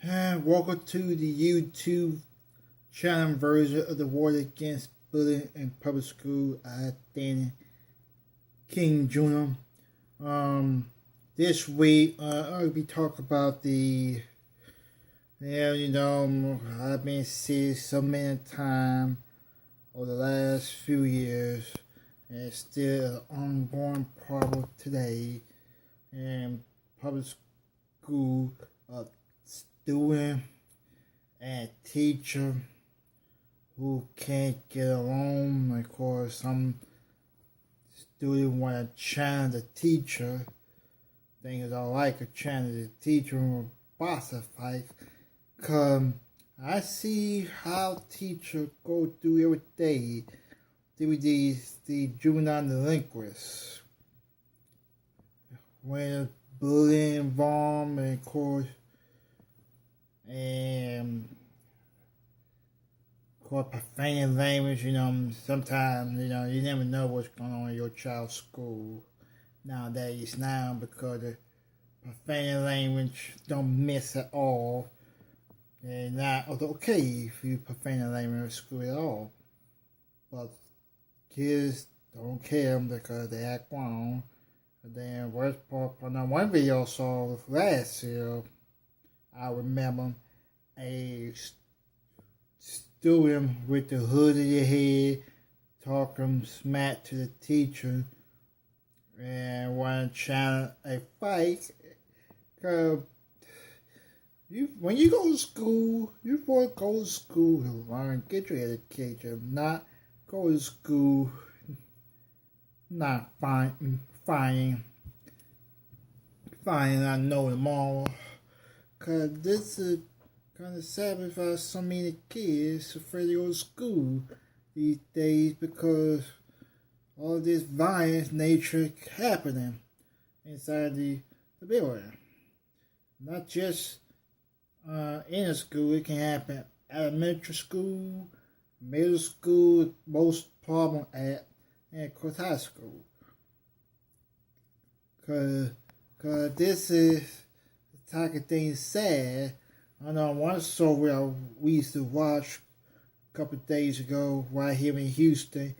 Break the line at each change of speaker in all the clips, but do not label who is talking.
And welcome to the YouTube channel version of the War Against Bullying in Public School. Danny King Jr. This week I'll be talking about I've been seeing so many times over the last few years, and it's still an ongoing problem today in public school. Student and teacher who can't get along. Of course, some student want to challenge the teacher. Things I like a challenge the teacher or boss a fight. Cause I see how teachers go through every day through the juvenile delinquents. When bullying involved, and of course, and profane language, sometimes, you never know what's going on in your child's school nowadays now, because the profane language don't miss at all. And not okay if you profane language at school at all. But kids don't care because they act wrong. And then worst part, on one video I saw last year, I remember a student with the hood of your head talking smack to the teacher and wanted to challenge a fight. Cause when you go to school, you want to go to school to learn, get your education, not go to school, not fighting, I know them all. Cause this is kind of sad because so many kids afraid to go to school these days because all this violence nature happening inside the building. Not just in a school, it can happen at elementary school, middle school, most problem at, and of course high school. Cause this is type of thing sad. I know one story we used to watch a couple of days ago right here in Houston.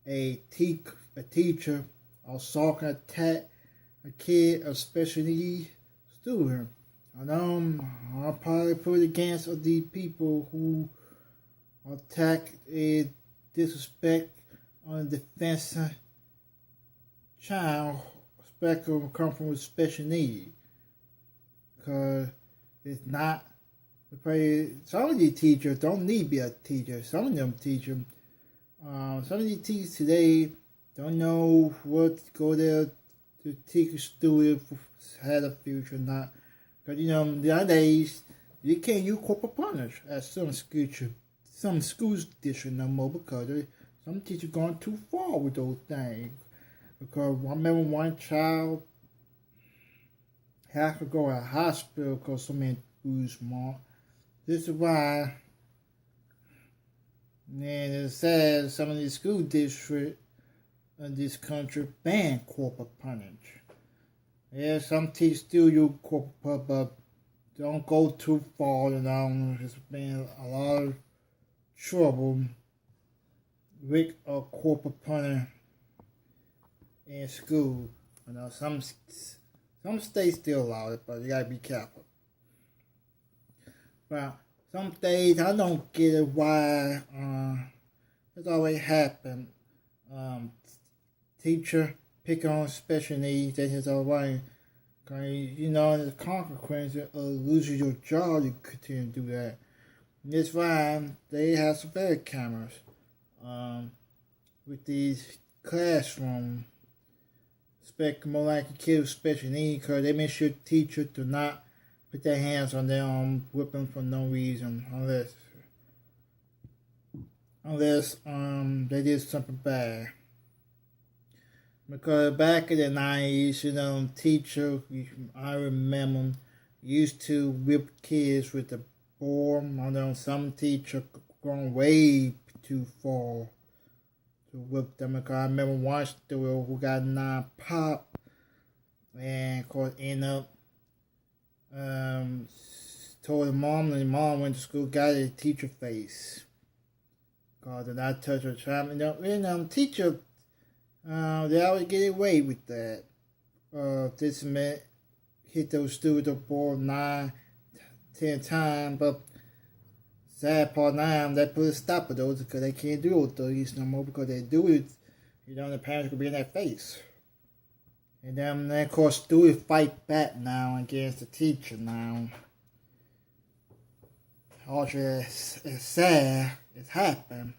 A teacher assaulted and attacked a kid, a special needs student. I know I'll probably put against the people who attack and disrespect on the defensive child, especially come from with special needs. Because it's not, some of these teachers don't need to be a teacher. Some of them teachers, some of these teachers today don't know what to go there to teach a student had a future or not. Because, nowadays, you can't use corporal punishment at some school district no more because some teachers going too far with those things. Because I remember one child have to go to a hospital because so many foods smart. This is why, and it's sad, some of these school districts in this country ban corporal punishment. Yeah, some teachers still use corporal, but don't go too far. There's been a lot of trouble with a corporal punishment in school. Some states still allow it, but you gotta be careful. But some states, I don't get it why it's always happened. Teacher pick on special needs, that is alright. The consequences of losing your job, you continue to do that. And that's why they have surveillance cameras with these classrooms. Expect more like a kid with special needs because they make sure teachers do not put their hands on their own whipping for no reason unless they did something bad. Because back in the 90s, teachers, I remember, used to whip kids with the board. Some teachers going way too far to whip them. Because I remember one student who got 9 pop and of course ended up told the mom, and the mom went to school, got a teacher face. God did not touch her child. Teacher, they always get away with that. This meant hit those students up for 9, 10 times, but sad part now, they put a stop to those because they can't do those no more because they do it. The parents could be in their face. And then of course, students fight back now against the teacher now. Also, it's sad, it's happened.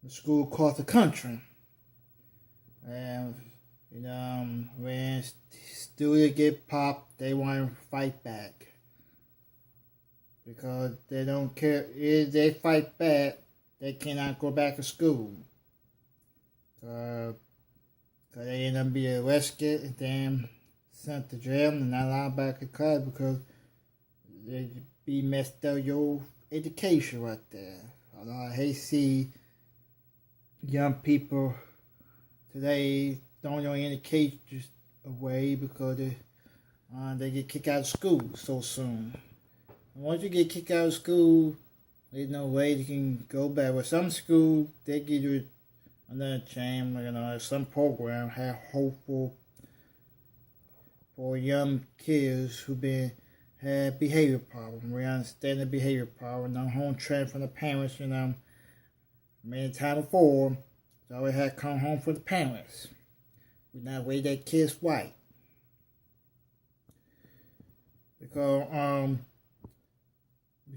The school across the country. And, when students get popped, they want to fight back. Because they don't care. If they fight back, they cannot go back to school. Because they end up being arrested and then sent to jail and not allowed back to class because they be messed up your education right there. Although I hate to see young people today throwing your education away because they get kicked out of school so soon. And once you get kicked out of school, there's no way you can go back. With some schools, they give you another chance. Some program have hopeful for young kids who had behavior problems. We understand the behavior problem. No home training from the parents. Many times before, they always had to come home from the parents. We not raise their kids right. Because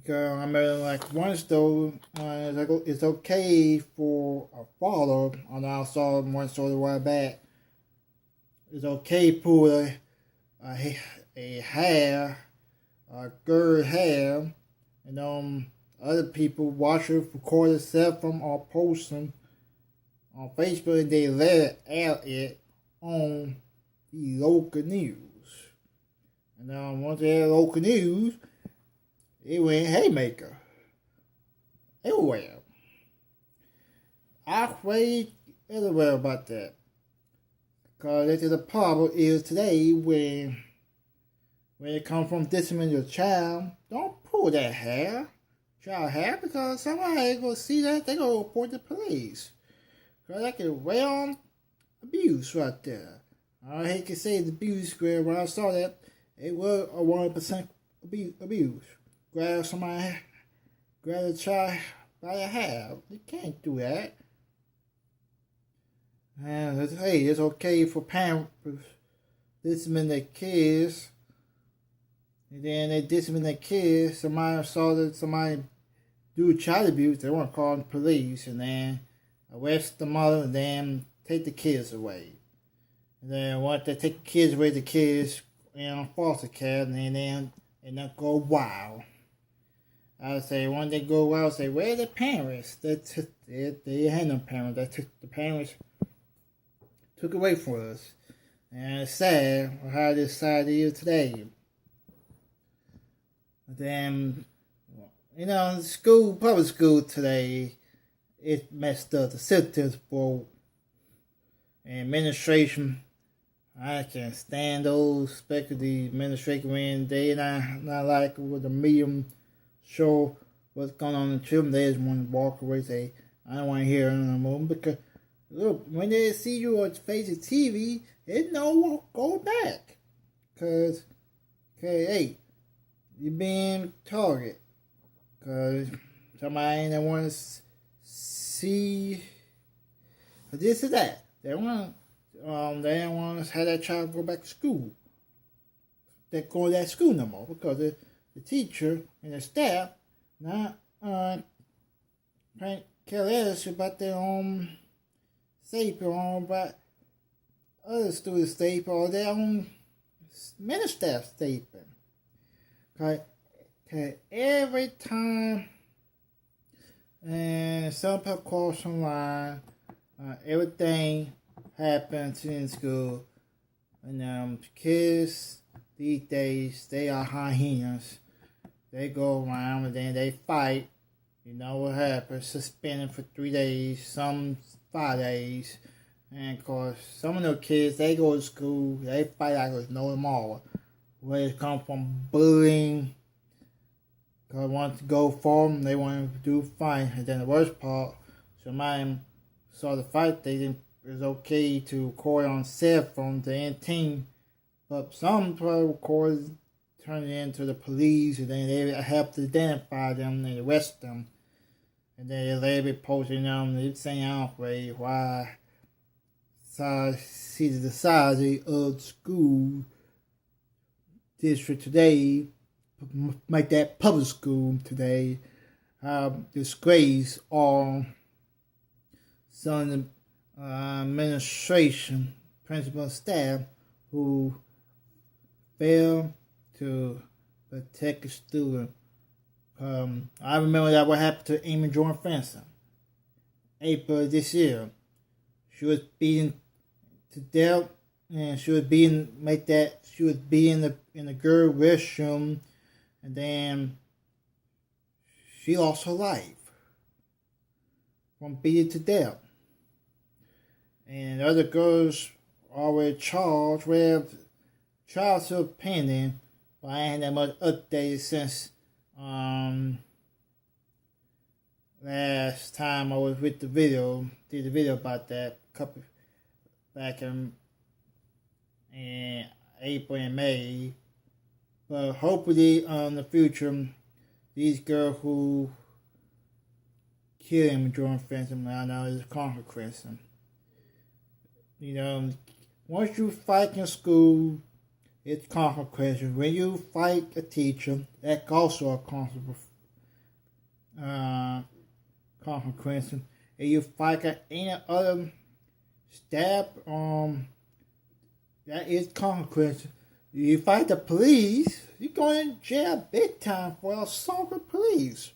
I remember like once though, it's okay for a father, and I saw one story a while back, it's okay to put a girl hair, and other people watch it, record itself from or post them on Facebook, and they let it on the local news. And once they had local news, it went haymaker everywhere. Outrage everywhere about that. Because that's the problem is today when it comes from disciplining your child, don't pull that child hair, because somebody gonna see that, they gonna report the police. Because that can real abuse right there. I hate to say it's abuse, because when I saw that, it was a 100% abuse. Grab a child by the hair. You can't do that. And it's okay for parents to discipline their kids. And then they discipline their kids. Somebody saw that somebody do child abuse, they want to call the police and then arrest the mother and then take the kids away. And then once they take the kids away, the kids foster care, and then they go wild. I would say when they go wild, say, where are the parents? They had no parents. The parents took away from us. And it's sad how this society is today. But then, public school today, it's messed up. The systems broke. And administration, I can't stand those, especially the administration when they not like with the medium show what's going on in the children. They just want to walk away and say, I don't want to hear it no more. Because, look, when they see you on face of TV, they no go back. Because, hey, you're being targeted. Because somebody that want to see this or that. They don't want to have that child go back to school. They go to that school no more because the teacher and the staff not care less about their own safety or about other students' safety or their own minister safety. Okay, every time and some people cross the line, everything happens in school, and kids these days, they are hyenas. They go around and then they fight. You know what happens? Suspended for 3 days, some 5 days. And of course, some of those kids, they go to school, they fight like there's no tomorrow. Where it comes from bullying, but want to go for them, they want to do fine. And then the worst part, somebody saw the fight, they didn't, it was okay to record on cell phone to entertain, but some recorders turned it into the police, and then they helped identify them and arrest them. And then they be posting them, they saying outrage why see the size of the school district today, make that public school today, disgrace all some of the administration, principal staff who fail to protect a student. I remember that what happened to Amy Jordan Franson. April this year. She was beaten to death, and she was being in the girl restroom, and then she lost her life from beaten to death. And the other girls already charged with trial still pending, but I ain't had that much updated since last time I was with did the video about that couple back in April and May. But hopefully in the future, these girls who killed him during fencing, I know is consequence. You know, once you fight in school, it's consequences. When you fight a teacher, that's also a consequence. And you fight any other staff, that is consequence. You fight the police, you're going to jail big time for assault with police.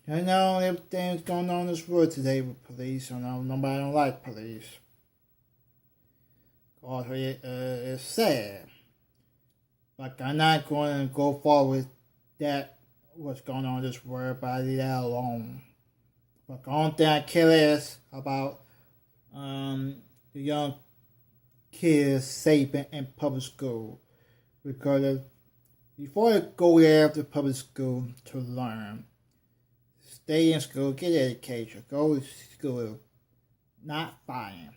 I know everything's going on in this world today with police. I know nobody don't like police. Also, it's sad. But I'm not going to go forward with that, what's going on in this world, but I leave that alone. But the only thing I care less about the young kids safe in public school. Because before they go there to public school to learn, stay in school, get education, go to school, not fine.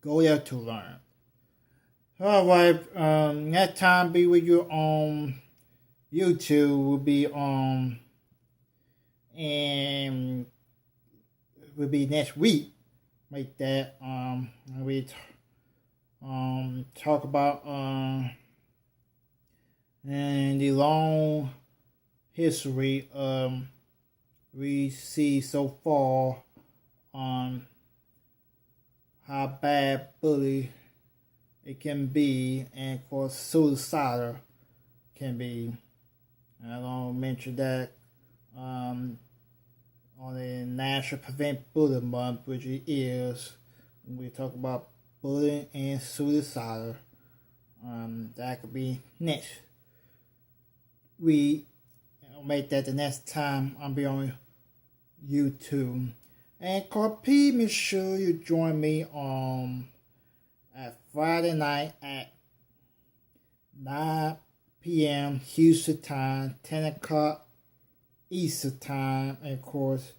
Go there to learn. Alright, next time be with you on YouTube will be and will be next week. Like that. We talk about and the long history we see so far on how bad bully it can be, and of course suicidal can be. I'm gonna mention that on the National Prevent Bullying Month, which it is. We talk about bullying and suicidal. That could be next. We make that the next time I'll be on YouTube. And please make sure you join me at Friday night at 9 p.m. Houston time, 10 o'clock Eastern time, and of course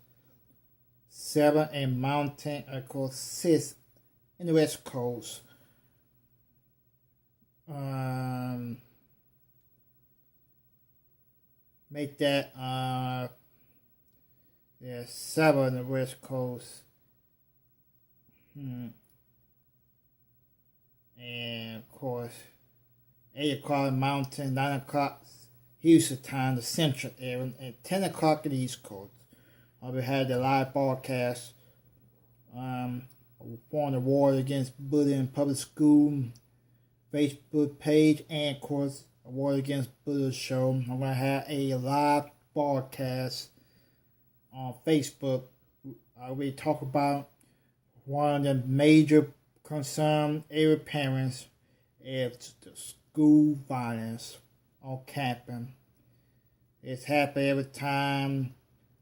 7 in Mountain, of course 6 in the West Coast. Make that 7 in the West Coast. And of course 8 o'clock Mountain, 9 o'clock Houston time, the Central area, and 10 o'clock in the East Coast. I'll be having the live broadcast on the War Against Bullying in Public School Facebook page, and of course a War Against Bullying show. I'm going to have a live broadcast on Facebook. I will talk about one of the major concern every parents is the school violence on campus. It's happening every time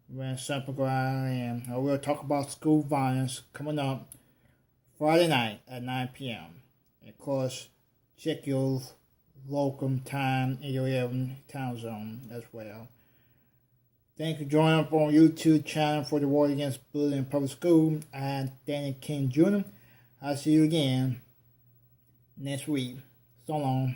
when something goes on, and I will talk about school violence coming up Friday night at 9 p.m. And of course, check your local time in your area time zone as well. Thank you for joining up on YouTube channel for the War Against Bullying in Public School. I'm Danny King Jr. I'll see you again next week. So long.